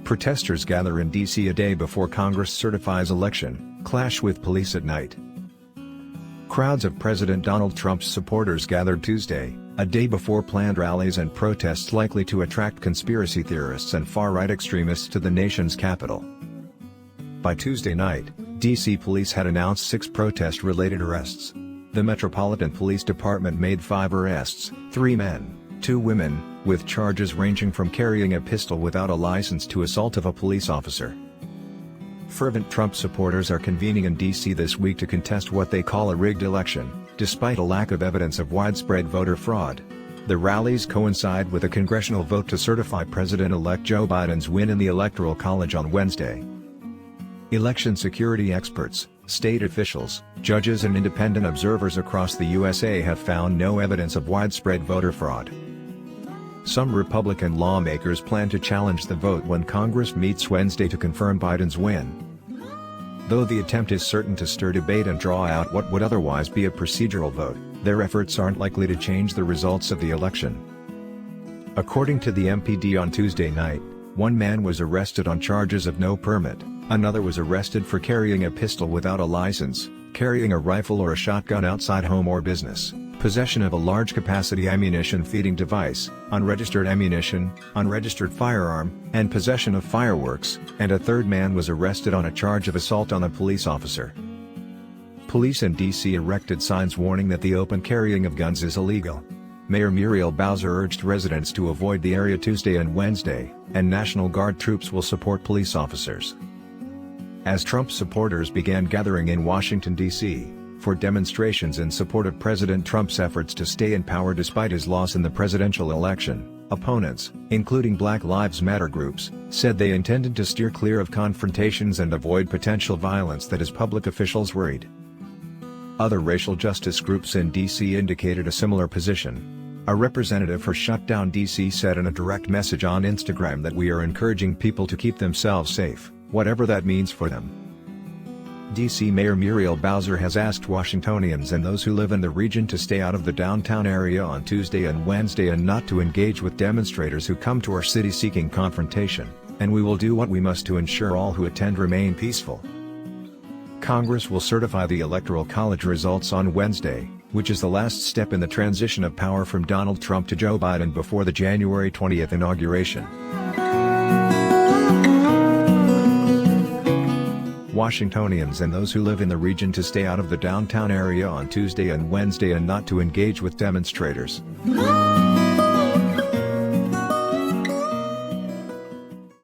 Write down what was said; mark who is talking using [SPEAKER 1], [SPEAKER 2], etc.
[SPEAKER 1] Protesters gather in D.C. a day before Congress certifies election, clash with police at night. Crowds of President Donald Trump's supporters gathered Tuesday, a day before planned rallies and protests likely to attract conspiracy theorists and far-right extremists to the nation's capital. By Tuesday night, D.C. police had announced 6 protest-related arrests. The Metropolitan Police Department made 5 arrests, 3 men, 2 women, with charges ranging from carrying a pistol without a license to assault of a police officer. Fervent Trump supporters are convening in D.C. this week to contest what they call a rigged election, despite a lack of evidence of widespread voter fraud. The rallies coincide with a congressional vote to certify President-elect Joe Biden's win in the Electoral College on Wednesday. Election security experts, state officials, judges and independent observers across the USA have found no evidence of widespread voter fraud. Some Republican lawmakers plan to challenge the vote when Congress meets Wednesday to confirm Biden's win. Though the attempt is certain to stir debate and draw out what would otherwise be a procedural vote, their efforts aren't likely to change the results of the election. According to the MPD on Tuesday night, one man was arrested on charges of no permit, another was arrested for carrying a pistol without a license, carrying a rifle or a shotgun outside home or business, possession of a large-capacity ammunition-feeding device, unregistered ammunition, unregistered firearm, and possession of fireworks, and a third man was arrested on a charge of assault on a police officer. Police in D.C. erected signs warning that the open carrying of guns is illegal. Mayor Muriel Bowser urged residents to avoid the area Tuesday and Wednesday, and National Guard troops will support police officers. As Trump supporters began gathering in Washington, D.C., for demonstrations in support of President Trump's efforts to stay in power despite his loss in the presidential election, opponents, including Black Lives Matter groups, said they intended to steer clear of confrontations and avoid potential violence that has public officials worried. Other racial justice groups in D.C. indicated a similar position. A representative for Shutdown D.C. said in a direct message on Instagram that we are encouraging people to keep themselves safe, whatever that means for them. D.C. Mayor Muriel Bowser has asked Washingtonians and those who live in the region to stay out of the downtown area on Tuesday and Wednesday and not to engage with demonstrators who come to our city seeking confrontation, and we will do what we must to ensure all who attend remain peaceful. Congress will certify the Electoral College results on Wednesday, which is the last step in the transition of power from Donald Trump to Joe Biden before the January 20 inauguration. Washingtonians and those who live in the region to stay out of the downtown area on Tuesday and Wednesday and not to engage with demonstrators.